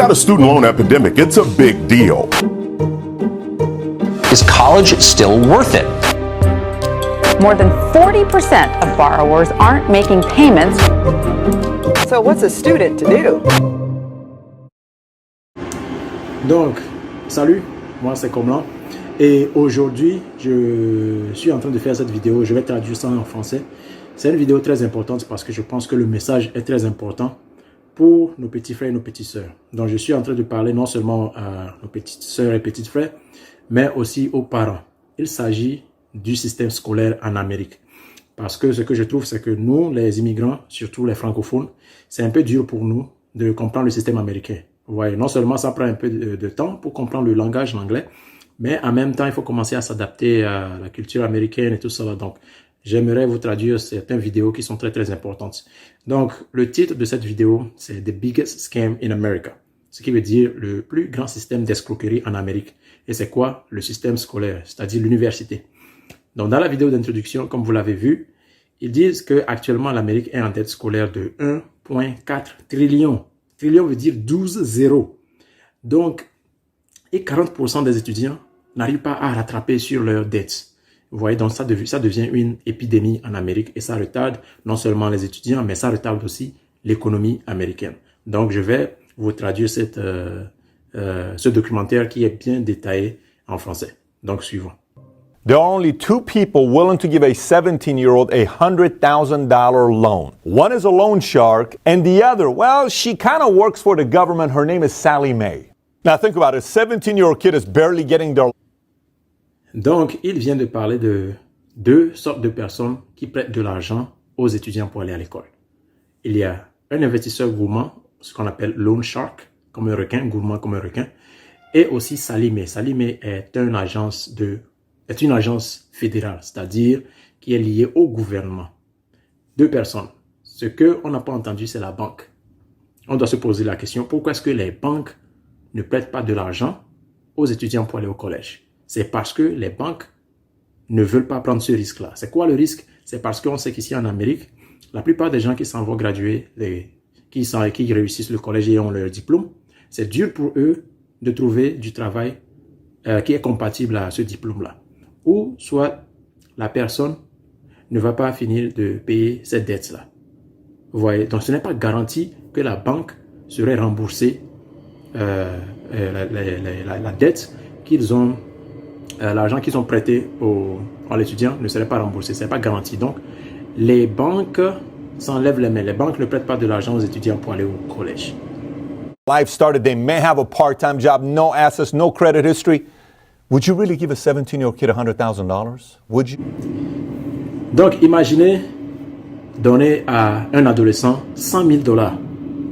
got a student loan epidemic. It's a big deal. Is college still worth it? More than 40% of borrowers aren't making payments. So what's a student to do? Donc, salut, moi c'est Komlan et aujourd'hui je suis en train de faire cette vidéo, je vais traduire ça en français. C'est une vidéo très importante parce que je pense que le message est très important pour nos petits frères et nos petites sœurs. Donc je suis en train de parler non seulement à nos petites sœurs et petits frères, mais aussi aux parents. Il s'agit du système scolaire en Amérique. Parce que ce que je trouve, c'est que nous, les immigrants, surtout les francophones, c'est un peu dur pour nous de comprendre le système américain. Vous voyez, non seulement ça prend un peu de temps pour comprendre le langage, l'anglais, mais en même temps, il faut commencer à s'adapter à la culture américaine et tout ça. Donc, j'aimerais vous traduire certaines vidéos qui sont très, très importantes. Donc, le titre de cette vidéo, c'est « The Biggest Scam in America », ce qui veut dire le plus grand système d'escroquerie en Amérique. Et c'est quoi? Le système scolaire, c'est-à-dire l'université. Donc, dans la vidéo d'introduction, comme vous l'avez vu, ils disent qu'actuellement, l'Amérique est en dette scolaire de 1,4 trillion. Trillion veut dire 12 zéros. Donc, et 40% des étudiants n'arrivent pas à rattraper sur leurs dettes. Vous voyez, donc ça devient une épidémie en Amérique et ça retarde non seulement les étudiants, mais ça retarde aussi l'économie américaine. Donc, je vais vous traduire ce documentaire qui est bien détaillé en français. Donc, suivant. There are only two people willing to give a 17-year-old a $100,000 loan. One is a loan shark, and the other, well, she kind of works for the government. Her name is Sally Mae. Now think about it, a 17-year-old kid is barely getting their... Donc, il vient de parler de deux sortes de personnes qui prêtent de l'argent aux étudiants pour aller à l'école. Il y a un investisseur gourmand, ce qu'on appelle loan shark, comme un requin, gourmand comme un requin, et aussi Sally Mae. Sally Mae est une agence fédérale, c'est-à-dire qui est liée au gouvernement. Deux personnes. Ce qu'on n'a pas entendu, c'est la banque. On doit se poser la question, pourquoi est-ce que les banques ne prêtent pas de l'argent aux étudiants pour aller au collège? C'est parce que les banques ne veulent pas prendre ce risque-là. C'est quoi le risque? C'est parce qu'on sait qu'ici en Amérique, la plupart des gens qui s'en vont graduer, qui réussissent le collège et ont leur diplôme, c'est dur pour eux de trouver du travail qui est compatible à ce diplôme-là. Ou soit la personne ne va pas finir de payer cette dette-là. Vous voyez, donc ce n'est pas garanti que la banque serait remboursée la dette qu'ils ont, l'argent qu'ils ont prêté à l'étudiant ne serait pas remboursé. Ce n'est pas garanti. Donc, les banques s'enlèvent les mains. Les banques ne prêtent pas de l'argent aux étudiants pour aller au collège. Life started, they may have a part-time job, no assets, no credit history. Would you really give a 17-year-old kid $100,000? Would you? Donc, imaginez donner à un adolescent $100,000.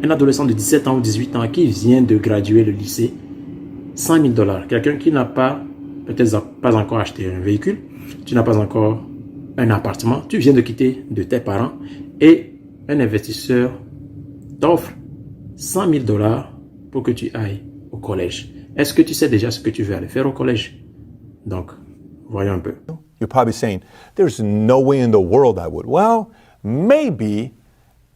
Un adolescent de 17 ans ou 18 ans qui vient de graduer le lycée, $100,000. Quelqu'un qui n'a peut-être pas encore acheté un véhicule, tu n'as pas encore un appartement, tu viens de quitter de tes parents et un investisseur t'offre $100,000 pour que tu ailles au collège. Est-ce que tu sais déjà ce que tu veux aller faire au collège? Donc, voyons un peu. You're probably saying, there's no way in the world I would. Well, maybe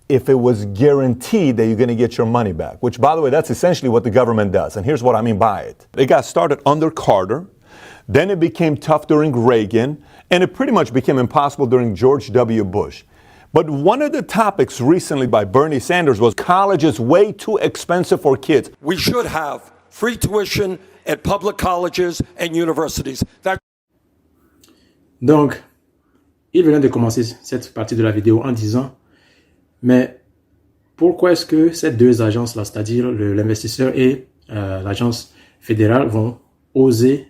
if it was guaranteed that you're going to get your money back, which, by the way, that's essentially what the government does. And here's what I mean by it. It got started under Carter, then it became tough during Reagan, and it pretty much became impossible during George W. Bush. But one of the topics recently by Bernie Sanders was college is way too expensive for kids. We should have free tuition at public colleges and universities. Donc, il venait de commencer cette partie de la vidéo en disant, mais pourquoi est-ce que ces deux agences-là, c'est-à-dire l'investisseur et l'agence fédérale, vont oser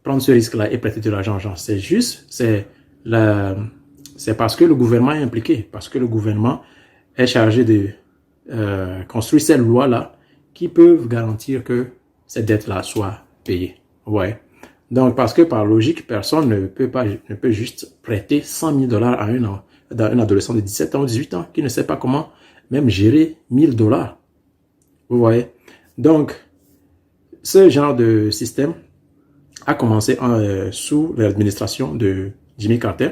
prendre ce risque-là et prêter de l'argent aux gens? C'est juste, c'est parce que le gouvernement est impliqué, parce que le gouvernement est chargé de construire ces lois-là qui peuvent garantir que cette dette-là soit payée. Ouais. Donc, parce que par logique, personne ne peut juste prêter $100,000 à un adolescent de 17 ans ou 18 ans qui ne sait pas comment même gérer $1,000. Vous voyez? Donc, ce genre de système a commencé sous l'administration de Jimmy Carter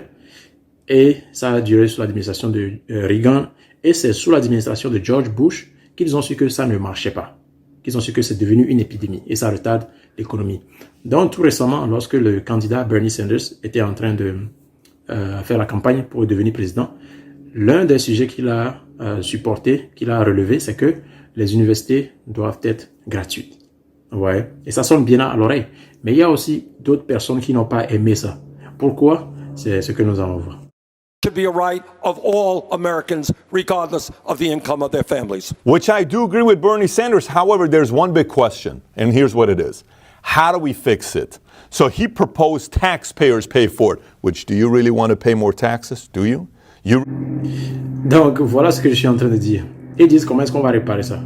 et ça a duré sous l'administration de Reagan et c'est sous l'administration de George Bush qu'ils ont su que ça ne marchait pas. qu'ils ont su que c'est devenu une épidémie et ça retarde l'économie. Donc, tout récemment, lorsque le candidat Bernie Sanders était en train de faire la campagne pour devenir président, l'un des sujets qu'il a supporté, qu'il a relevé, c'est que les universités doivent être gratuites. Ouais. Et ça sonne bien à l'oreille. Mais il y a aussi d'autres personnes qui n'ont pas aimé ça. Pourquoi? C'est ce que nous allons voir. Should be a right of all Americans, regardless of the income of their families. Which I do agree with Bernie Sanders. However, there's one big question, and here's what it is. How do we fix it? So he proposed taxpayers pay for it, which do you really want to pay more taxes? Do you? Donc, voilà ce que je suis en train de dire. Ils disent comment est-ce qu'on va réparer ça.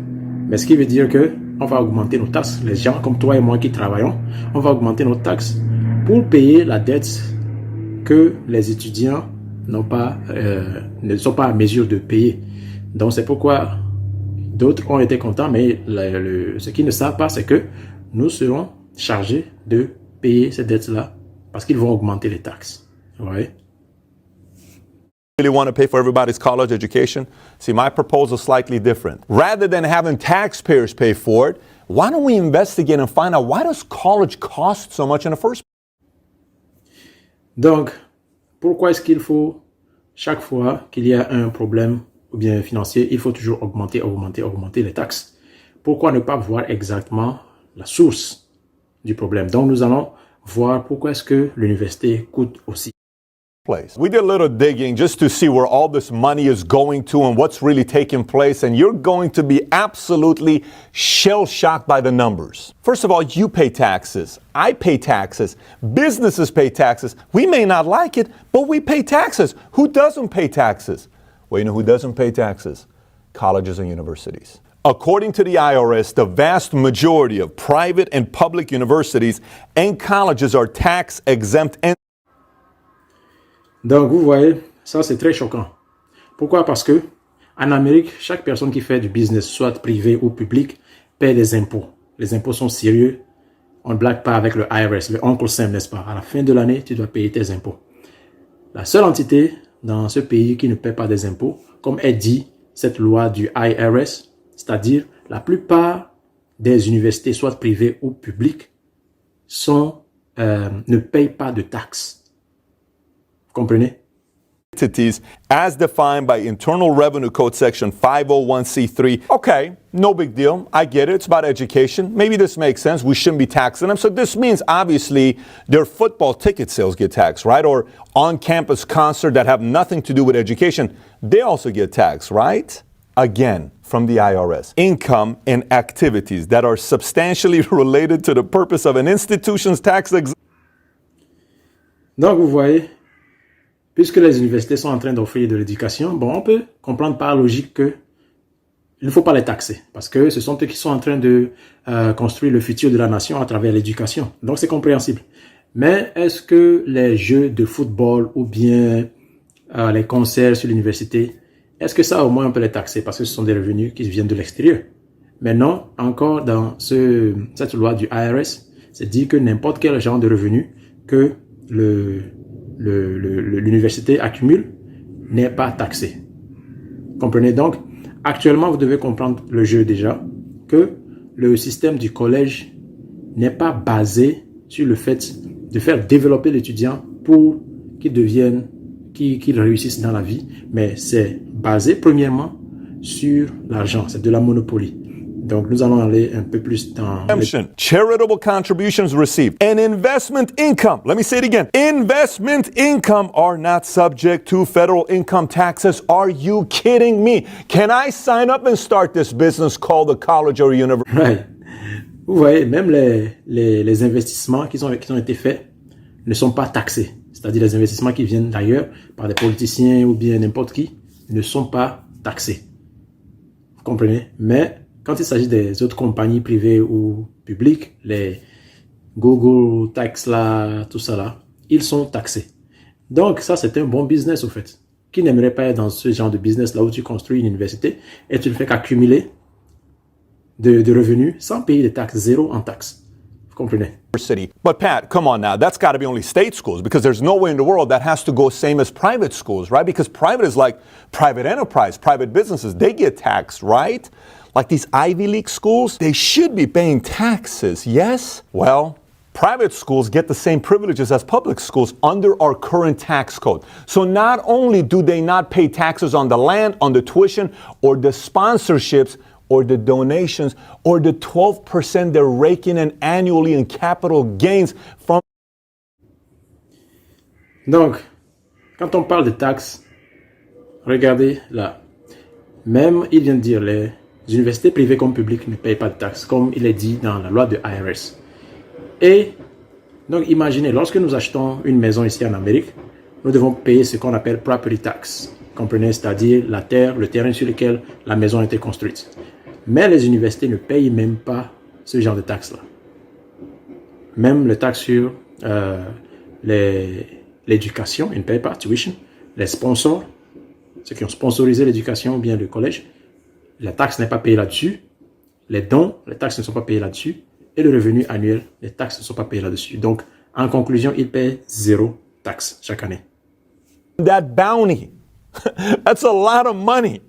Mais ce qui veut dire que on va augmenter nos taxes. Les gens comme toi et moi qui travaillons, on va augmenter nos taxes pour payer la dette que les étudiants ne sont pas à mesure de payer. Donc, c'est pourquoi d'autres ont été contents, mais ce qu'ils ne savent pas, c'est que nous serons chargés de payer ces dettes-là parce qu'ils vont augmenter les taxes. Ouais. Really want to pay for everybody's college education? See, my proposal is slightly different. Rather than having taxpayers pay for it, why don't we investigate and find out why does college cost so much in the first place? Donc, pourquoi est-ce qu'il faut, chaque fois qu'il y a un problème ou bien financier, il faut toujours augmenter les taxes? Pourquoi ne pas voir exactement la source du problème? Donc, nous allons voir pourquoi est-ce que l'université coûte aussi. We did a little digging just to see where all this money is going to and what's really taking place, and you're going to be absolutely shell-shocked by the numbers. First of all, you pay taxes. I pay taxes. Businesses pay taxes. We may not like it, but we pay taxes. Who doesn't pay taxes? Well, you know who doesn't pay taxes? Colleges and universities. According to the IRS, the vast majority of private and public universities and colleges are tax exempt. Donc, vous voyez, ça c'est très choquant. Pourquoi? Parce que en Amérique, chaque personne qui fait du business, soit privé ou public, paie des impôts. Les impôts sont sérieux. On ne blague pas avec le IRS, le Uncle Sam, n'est-ce pas? À la fin de l'année, tu dois payer tes impôts. La seule entité dans ce pays qui ne paie pas des impôts, comme est dit cette loi du IRS, c'est-à-dire la plupart des universités, soit privées ou publiques, ne payent pas de taxes. Comprenez? Entities as defined by Internal Revenue Code Section 501c3. Okay, no big deal. I get it. It's about education. Maybe this makes sense. We shouldn't be taxing them. So this means obviously their football ticket sales get taxed, right? Or on-campus concerts that have nothing to do with education, they also get taxed, right? Again, from the IRS. Income and activities that are substantially related to the purpose of an institution's tax exemption. Donc, vous voyez, puisque les universités sont en train d'offrir de l'éducation, bon, on peut comprendre par logique qu'il ne faut pas les taxer parce que ce sont eux qui sont en train de construire le futur de la nation à travers l'éducation. Donc, c'est compréhensible. Mais est-ce que les jeux de football ou bien les concerts sur l'université, est-ce que ça, au moins, on peut les taxer parce que ce sont des revenus qui viennent de l'extérieur? Mais non, encore dans cette loi du IRS, c'est dit que n'importe quel genre de revenu que l'université accumule n'est pas taxé. Comprenez donc, actuellement, vous devez comprendre le jeu déjà, que le système du collège n'est pas basé sur le fait de faire développer l'étudiant pour qu'il réussisse dans la vie, mais c'est basé premièrement sur l'argent, c'est de la monopolie. Donc, nous allons aller un peu plus dans... Charitable contributions received and investment income. Let me say it again. Investment income are not subject to federal income taxes. Are you kidding me? Can I sign up and start this business called a college or a university? Right. Vous voyez, même les investissements qui ont été faits ne sont pas taxés. C'est-à-dire les investissements qui viennent d'ailleurs par des politiciens ou bien n'importe qui ne sont pas taxés. Vous comprenez? Mais quand il s'agit des autres compagnies privées ou publiques, les Google, Tesla, tout ça là, ils sont taxés. Donc ça, c'est un bon business au fait. Qui n'aimerait pas être dans ce genre de business là où tu construis une université et tu ne fais qu'accumuler de revenus sans payer de taxes, zéro en taxes. Vous comprenez? But Pat, come on now, that's got to be only state schools because there's no way in the world that has to go same as private schools, right? Because private is like private enterprise, private businesses, they get taxed, right? like these Ivy League schools, they should be paying taxes, yes? Well, private schools get the same privileges as public schools under our current tax code. So not only do they not pay taxes on the land, on the tuition, or the sponsorships, or the donations, or the 12% they're raking in annually in capital gains from. Donc, quand on parle de taxes, regardez là. Même, il vient de dire, les universités privées comme publiques ne payent pas de taxes, comme il est dit dans la loi de IRS. Et donc, imaginez, lorsque nous achetons une maison ici en Amérique, nous devons payer ce qu'on appelle property tax. Comprenez, c'est-à-dire la terre, le terrain sur lequel la maison a été construite. Mais les universités ne payent même pas ce genre de taxes-là. Même les taxes sur l'éducation, ils ne payent pas, tuition. Les sponsors, ceux qui ont sponsorisé l'éducation ou bien le collège, la taxe n'est pas payée là-dessus. Les dons, les taxes ne sont pas payées là-dessus. Et le revenu annuel, les taxes ne sont pas payées là-dessus. Donc, en conclusion, ils payent 0 taxe chaque année. That bounty, that's a lot of money.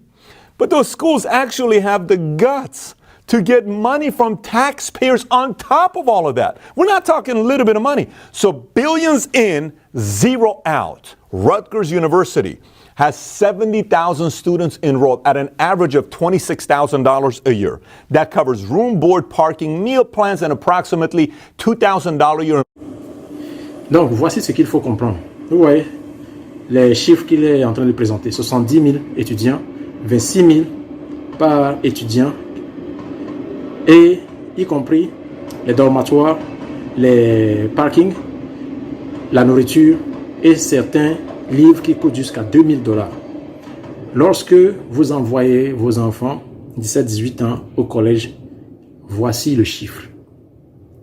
But those schools actually have the guts to get money from taxpayers on top of all of that. We're not talking a little bit of money. So billions in, zero out. Rutgers University has 70,000 students enrolled at an average of $26,000 a year. That covers room, board, parking, meal plans, and approximately $2,000 a year. Donc, voici ce qu'il faut comprendre. Vous voyez les chiffres qu'il est en train de présenter. 70 000 étudiants, 26 000 par étudiant, et y compris les dormatoires, les parkings, la nourriture et certains livres qui coûtent jusqu'à $2 000. Lorsque vous envoyez vos enfants 17-18 ans au collège, voici le chiffre.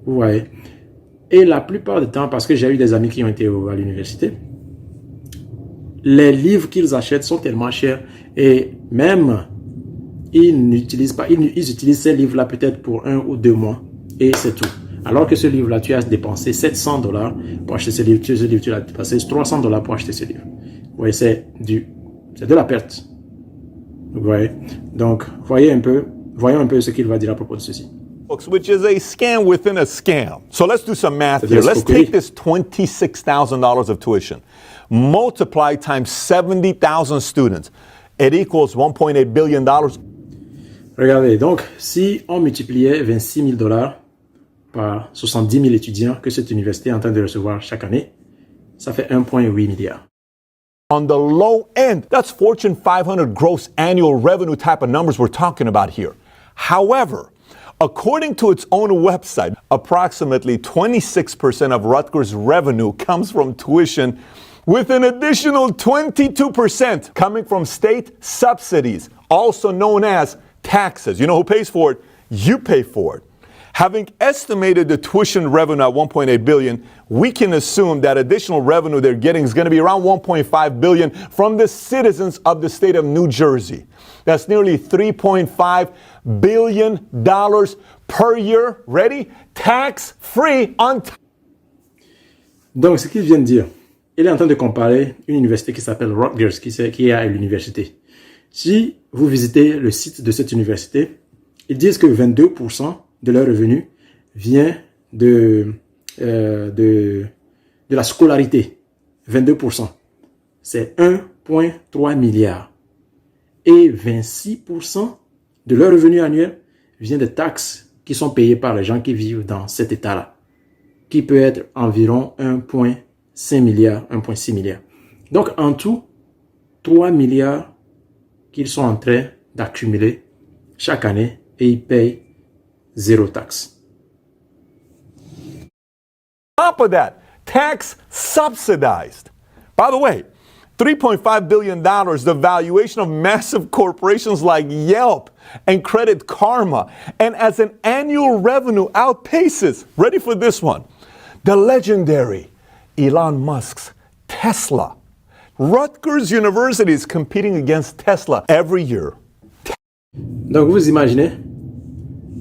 Vous voyez. Et la plupart du temps, parce que j'ai eu des amis qui ont été à l'université, les livres qu'ils achètent sont tellement chers et même ils n'utilisent pas, ils utilisent ces livres-là peut-être pour 1 ou 2 mois et c'est tout. Alors que ce livre-là, tu as dépensé $700 pour acheter ce livre, tu as dépensé $300 pour acheter ce livre. Vous voyez, c'est de la perte. Vous voyez. Donc, voyons un peu ce qu'il va dire à propos de ceci. Which is a scam within a scam. So let's do some math here. Let's take this $26,000 of tuition, multiply times 70,000 students. It equals $1.8 billion. Regardez, donc, si on multipliait $26 000 par 70 000 étudiants que cette université est en train de recevoir chaque année, ça fait 1,8 milliard. On the low end, that's Fortune 500 gross annual revenue type of numbers we're talking about here. However, according to its own website, approximately 26% of Rutgers' revenue comes from tuition, with an additional 22% coming from state subsidies, also known as taxes. You know who pays for it? You pay for it. Having estimated the tuition revenue at $1.8 billion, we can assume that additional revenue they're getting is going to be around $1.5 billion from the citizens of the state of New Jersey. That's nearly $3.5 billion per year. Ready? Tax-free on top. Donc, ce qu'il vient de dire, il est en train de comparer une université qui s'appelle Rutgers, qui est à l'université. Si vous visitez le site de cette université, ils disent que 22% de leur revenu vient de la scolarité. 22%. C'est 1,3 milliard. Et 26% de leur revenu annuel vient de taxes qui sont payées par les gens qui vivent dans cet état-là, qui peut être environ 1,5 milliard, 1,6 milliard. Donc, en tout, 3 milliards qu'ils sont en train d'accumuler chaque année et ils payent 0 taxe. On top of that, tax subsidized. By the way, $3.5 billion, the valuation of massive corporations like Yelp and Credit Karma, and as an annual revenue outpaces, ready for this one, the legendary Elon Musk's Tesla. Rutgers University is competing against Tesla every year. Donc vous imaginez,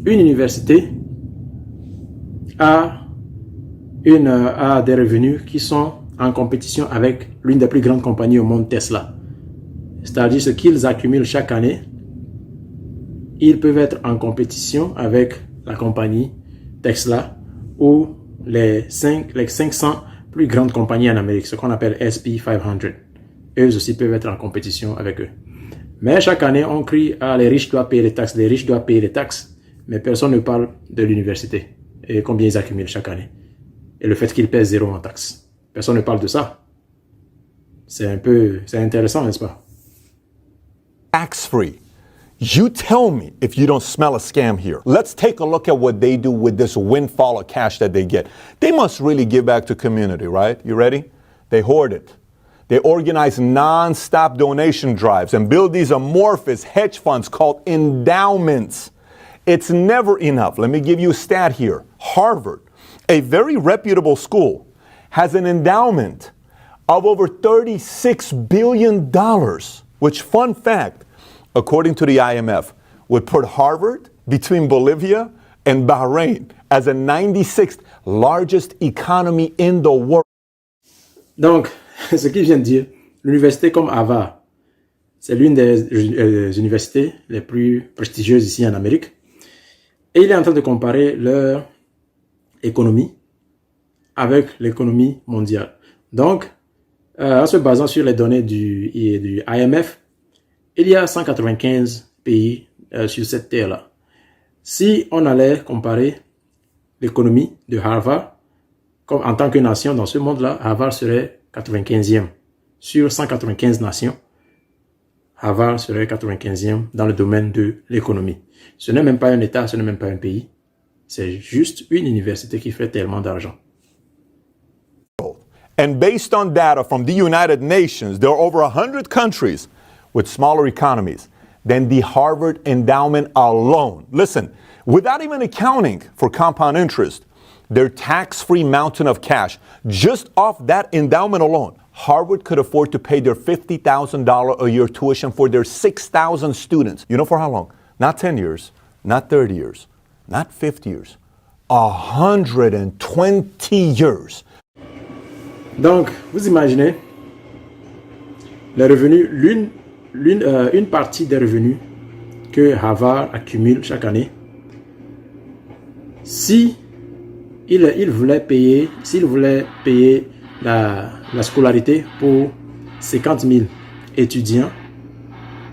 une université a des revenus qui sont en compétition avec l'une des plus grandes compagnies au monde, Tesla. C'est-à-dire ce qu'ils accumulent chaque année ils peuvent être en compétition avec la compagnie Tesla ou les 500 plus grandes compagnies en Amérique, ce qu'on appelle SP 500. Eux aussi peuvent être en compétition avec eux. Mais chaque année, on crie « Ah, les riches doivent payer les taxes, les riches doivent payer les taxes ». Mais personne ne parle de l'université et combien ils accumulent chaque année. Et le fait qu'ils pèsent 0 en taxes. Personne ne parle de ça. C'est intéressant, n'est-ce pas? Tax-free. You tell me if you don't smell a scam here. Let's take a look at what they do with this windfall of cash that they get. They must really give back to community, right? You ready? They hoard it. They organize non-stop donation drives and build these amorphous hedge funds called endowments. It's never enough. Let me give you a stat here. Harvard, a very reputable school, has an endowment of over $36 billion, which, fun fact, according to the IMF, would put Harvard between Bolivia and Bahrain as the 96th largest economy in the world. Donc, ce qu'il vient de dire, l'université comme Harvard, c'est l'une des universités les plus prestigieuses ici en Amérique. Et il est en train de comparer leur économie avec l'économie mondiale. Donc, en se basant sur les données du IMF, il y a 195 pays sur cette terre-là. Si on allait comparer l'économie de Harvard, comme en tant que nation dans ce monde-là, Harvard serait 95e. Sur 195 nations, Harvard serait 95e dans le domaine de l'économie. Ce n'est même pas un État, ce n'est même pas un pays. C'est juste une université qui fait tellement d'argent. And based on data from the United Nations, there are over 100 countries with smaller economies than the Harvard endowment alone. Listen, without even accounting for compound interest, their tax-free mountain of cash, just off that endowment alone, Harvard could afford to pay their $50,000 a year tuition for their 6,000 students. You know for how long? Not 10 years, not 30 years, not 50 years, 120 years. Donc, vous imaginez, les revenus, une partie des revenus que Harvard accumule chaque année, si s'il voulait payer la scolarité pour 50 000 étudiants,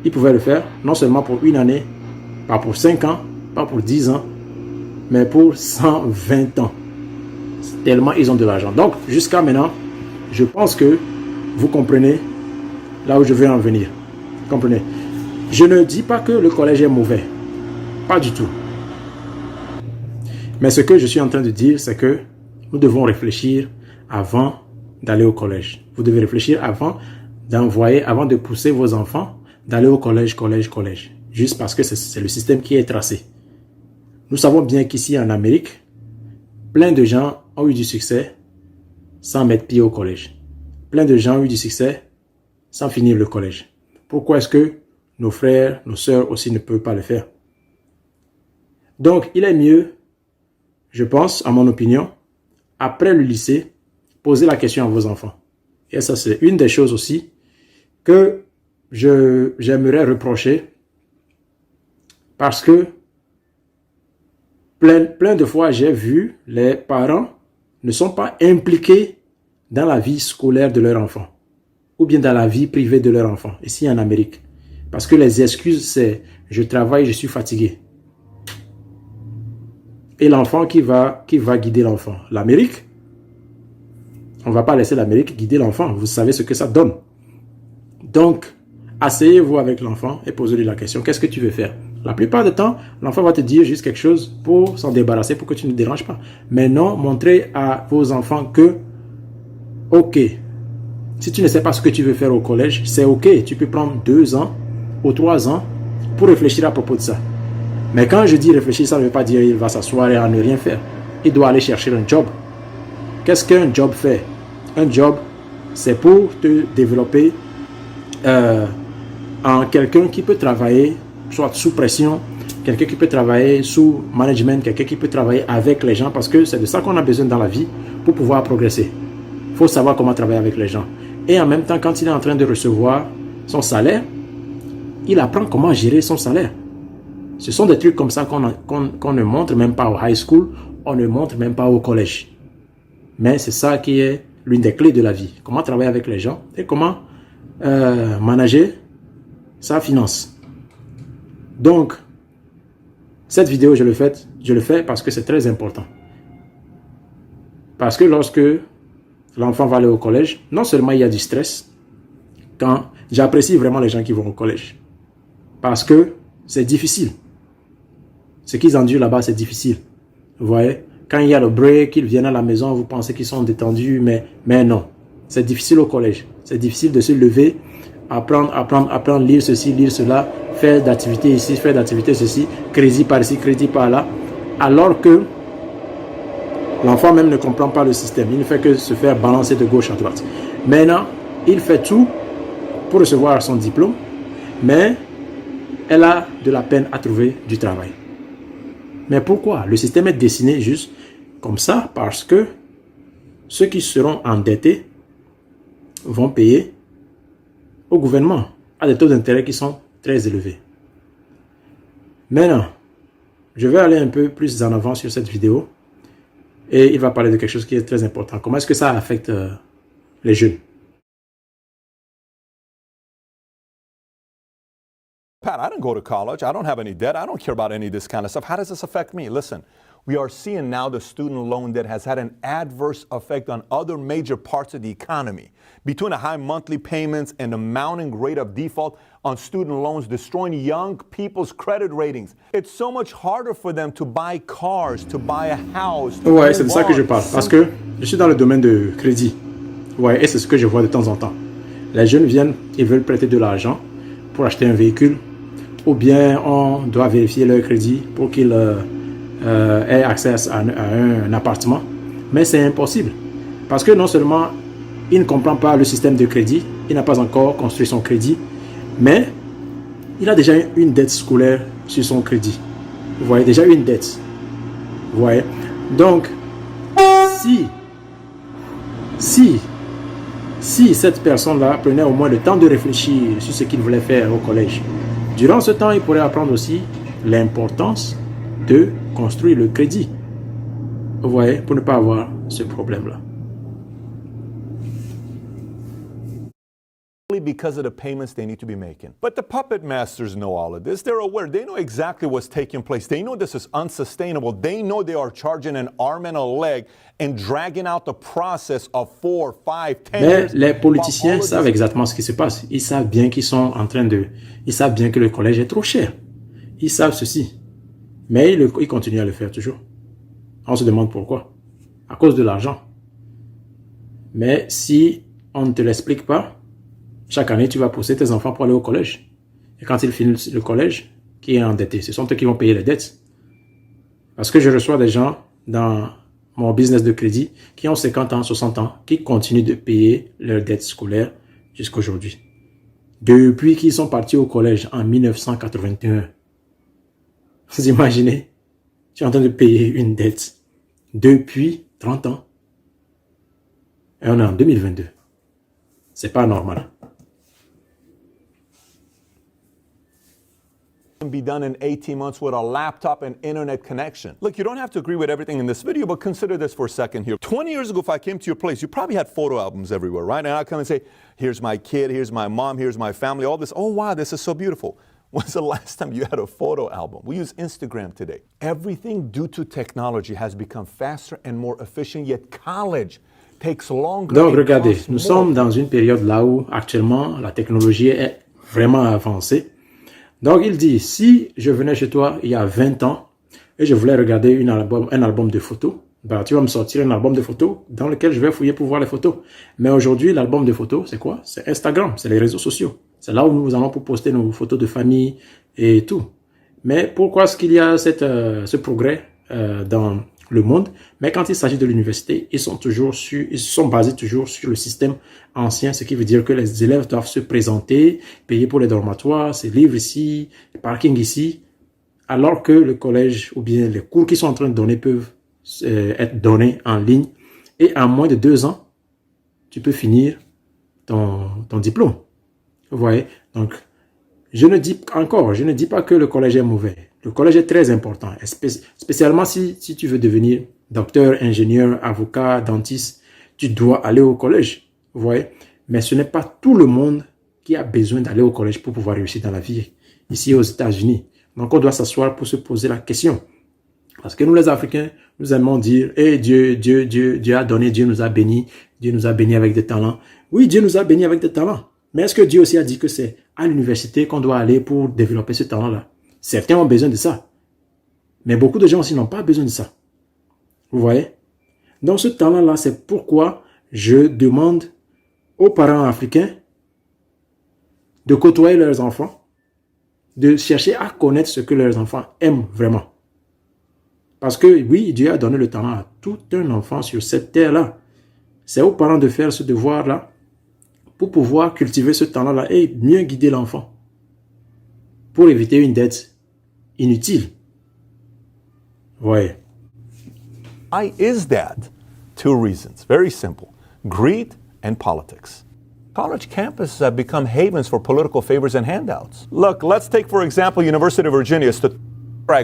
il pouvait le faire non seulement pour une année, pas pour 5 ans, pas pour 10 ans, mais pour 120 ans. Tellement ils ont de l'argent. Donc, jusqu'à maintenant, je pense que vous comprenez là où je veux en venir. Comprenez? Je ne dis pas que le collège est mauvais. Pas du tout. Mais ce que je suis en train de dire, c'est que nous devons réfléchir avant d'aller au collège. Vous devez réfléchir avant avant de pousser vos enfants d'aller au collège. Juste parce que c'est le système qui est tracé. Nous savons bien qu'ici en Amérique, plein de gens ont eu du succès sans mettre pied au collège. Plein de gens ont eu du succès sans finir le collège. Pourquoi est-ce que nos frères, nos sœurs aussi ne peuvent pas le faire? Donc, il est mieux, je pense, à mon opinion, après le lycée, poser la question à vos enfants. Et ça, c'est une des choses aussi que j'aimerais reprocher parce que plein de fois, j'ai vu les parents ne sont pas impliqués dans la vie scolaire de leur enfant ou bien dans la vie privée de leur enfant, ici en Amérique. Parce que les excuses, c'est « je travaille, je suis fatigué ». Et l'enfant qui va guider l'enfant? L'Amérique? On ne va pas laisser l'Amérique guider l'enfant. Vous savez ce que ça donne. Donc, asseyez-vous avec l'enfant et posez-lui la question. Qu'est-ce que tu veux faire? La plupart du temps, l'enfant va te dire juste quelque chose pour s'en débarrasser, pour que tu ne te déranges pas. Mais non, montrez à vos enfants que, ok, si tu ne sais pas ce que tu veux faire au collège, c'est ok. Tu peux prendre 2 ans ou 3 ans pour réfléchir à propos de ça. Mais quand je dis réfléchir, ça ne veut pas dire qu'il va s'asseoir et à ne rien faire. Il doit aller chercher un job. Qu'est-ce qu'un job fait? Un job, c'est pour te développer en quelqu'un qui peut travailler soit sous pression, quelqu'un qui peut travailler sous management, quelqu'un qui peut travailler avec les gens, parce que c'est de ça qu'on a besoin dans la vie pour pouvoir progresser. Il faut savoir comment travailler avec les gens. Et en même temps, quand il est en train de recevoir son salaire, il apprend comment gérer son salaire. Ce sont des trucs comme ça qu'on ne montre même pas au high school, on ne montre même pas au collège. Mais c'est ça qui est l'une des clés de la vie. Comment travailler avec les gens et comment manager sa finance. Donc, cette vidéo, je le fais parce que c'est très important. Parce que lorsque l'enfant va aller au collège, non seulement il y a du stress, quand j'apprécie vraiment les gens qui vont au collège. Parce que c'est difficile. Ce qu'ils endurent là-bas, c'est difficile. Vous voyez, quand il y a le break, ils viennent à la maison, vous pensez qu'ils sont détendus, mais non. C'est difficile au collège. C'est difficile de se lever, apprendre, lire ceci, lire cela, faire d'activités ici, faire d'activités ceci, crédit par ici, crédit par là. Alors que l'enfant même ne comprend pas le système. Il ne fait que se faire balancer de gauche à droite. Maintenant, il fait tout pour recevoir son diplôme, mais elle a de la peine à trouver du travail. Mais pourquoi? Le système est dessiné juste comme ça parce que ceux qui seront endettés vont payer au gouvernement à des taux d'intérêt qui sont très élevés. Maintenant, je vais aller un peu plus en avant sur cette vidéo et il va parler de quelque chose qui est très important. Comment est-ce que ça affecte les jeunes? Pat, I didn't go to college. I don't have any debt. I don't care about any of this kind of stuff. How does this affect me? Listen, we are seeing now the student loan debt has had an adverse effect on other major parts of the economy. Between the high monthly payments and the mounting rate of default on student loans, destroying young people's credit ratings. It's so much harder for them to buy cars, to buy a house. Ouais, c'est de ça que je parle. Parce que je suis dans le domaine de crédit. Ouais, et c'est ce que je vois de temps en temps. Les jeunes viennent, ils veulent prêter de l'argent pour acheter un véhicule. Ou bien on doit vérifier leur crédit pour qu'ils aient accès à un appartement. Mais c'est impossible. Parce que non seulement il ne comprend pas le système de crédit, il n'a pas encore construit son crédit, mais il a déjà une dette scolaire sur son crédit. Vous voyez, déjà une dette. Vous voyez. Donc, si cette personne-là prenait au moins le temps de réfléchir sur ce qu'il voulait faire au collège, durant ce temps, il pourrait apprendre aussi l'importance de construire le crédit. Vous voyez, pour ne pas avoir ce problème-là. Because of the payments they need to be making. But the puppet masters know all of this. They're aware. They know exactly what's taking place. They know this is unsustainable. They know they are charging an arm and a leg and dragging out the process of 4, 5, 10 years. Mais les politiciens savent exactement ce qui se passe. Ils savent bien qu'ils sont en train de... Ils savent bien que le collège est trop cher. Ils savent ceci. Mais ils continuent à le faire toujours. On se demande pourquoi. À cause de l'argent. Mais si on ne te l'explique pas, chaque année, tu vas pousser tes enfants pour aller au collège. Et quand ils finissent le collège, qui est endetté? Ce sont eux qui vont payer les dettes. Parce que je reçois des gens dans mon business de crédit qui ont 50 ans, 60 ans, qui continuent de payer leurs dettes scolaires jusqu'à aujourd'hui. Depuis qu'ils sont partis au collège en 1981. Vous imaginez? Tu es en train de payer une dette depuis 30 ans. Et on est en 2022. C'est pas normal. Be done in 18 months with a laptop and internet connection. Look, you don't have to agree with everything in this video, but consider this for a second here. 20 years ago, if I came to your place, you probably had photo albums everywhere, right? And I come and say, here's my kid, here's my mom, here's my family, all this. Oh, wow, this is so beautiful. When's the last time you had a photo album? We use Instagram today. Everything due to technology has become faster and more efficient, yet college takes longer. Donc, regardez, nous sommes dans une période là où, actuellement, la technologie est vraiment avancée. Donc, il dit, si je venais chez toi il y a 20 ans et je voulais regarder un album de photos, ben, tu vas me sortir un album de photos dans lequel je vais fouiller pour voir les photos. Mais aujourd'hui, l'album de photos, c'est quoi? C'est Instagram, c'est les réseaux sociaux. C'est là où nous allons pour poster nos photos de famille et tout. Mais pourquoi est-ce qu'il y a ce progrès dans le monde? Mais quand il s'agit de l'université, ils sont basés toujours sur le système ancien, ce qui veut dire que les élèves doivent se présenter, payer pour les dormatoires, ces livres ici, les parkings ici, alors que le collège ou bien les cours qu'ils sont en train de donner peuvent être donnés en ligne. Et en moins de 2 ans, tu peux finir ton diplôme. Vous voyez? Donc, je ne dis pas que le collège est mauvais. Le collège est très important, spécialement si tu veux devenir docteur, ingénieur, avocat, dentiste, tu dois aller au collège, vous voyez. Mais ce n'est pas tout le monde qui a besoin d'aller au collège pour pouvoir réussir dans la vie, ici aux États-Unis. Donc, on doit s'asseoir pour se poser la question. Parce que nous, les Africains, nous aimons dire, hey, Dieu a donné, Dieu nous a bénis avec des talents. Oui, Dieu nous a bénis avec des talents. Mais est-ce que Dieu aussi a dit que c'est à l'université qu'on doit aller pour développer ce talent-là? Certains ont besoin de ça. Mais beaucoup de gens aussi n'ont pas besoin de ça. Vous voyez? Donc, ce talent-là, c'est pourquoi je demande aux parents africains de côtoyer leurs enfants, de chercher à connaître ce que leurs enfants aiment vraiment. Parce que oui, Dieu a donné le talent à tout un enfant sur cette terre-là. C'est aux parents de faire ce devoir-là pour pouvoir cultiver ce talent-là et mieux guider l'enfant. Pour éviter une dette inutile. Ouais. Why is that? Two reasons. Very simple. Greed and politics. College campuses have become havens for political favors and handouts. Look, let's take, for example, University of Virginia's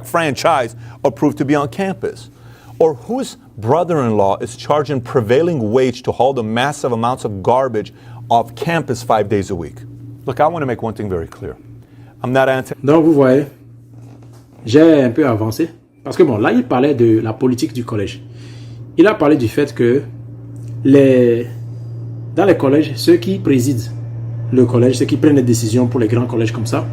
franchise approved to be on campus. Or whose brother-in-law is charging prevailing wage to haul the massive amounts of garbage off campus 5 days a week. Look, I want to make one thing very clear. I'm not anti... Donc, vous voyez, j'ai un peu avancé. Parce que bon, là, il parlait de la politique du collège. Il a parlé du fait que dans les collèges, ceux qui président le collège, ceux qui prennent les décisions pour les grands collèges comme ça,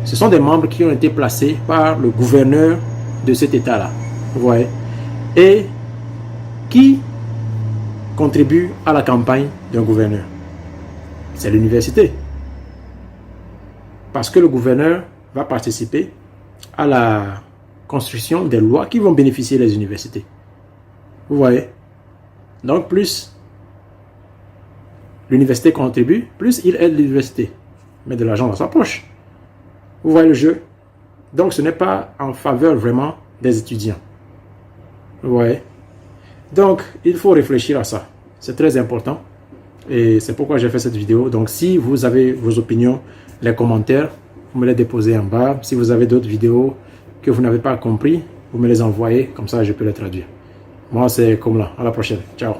ce sont des membres qui ont été placés par le gouverneur de cet État-là. Vous voyez? Et qui contribue à la campagne d'un gouverneur? C'est l'université. Parce que le gouverneur va participer à la construction des lois qui vont bénéficier les universités. Vous voyez? Donc, plus l'université contribue, plus il aide l'université. Met de l'argent dans sa poche. Vous voyez le jeu? Donc, ce n'est pas en faveur vraiment des étudiants. Vous voyez? Donc, il faut réfléchir à ça. C'est très important. Et c'est pourquoi j'ai fait cette vidéo. Donc, si vous avez vos opinions, les commentaires, vous me les déposez en bas. Si vous avez d'autres vidéos que vous n'avez pas compris, vous me les envoyez. Comme ça, je peux les traduire. Moi, c'est comme là. À la prochaine. Ciao.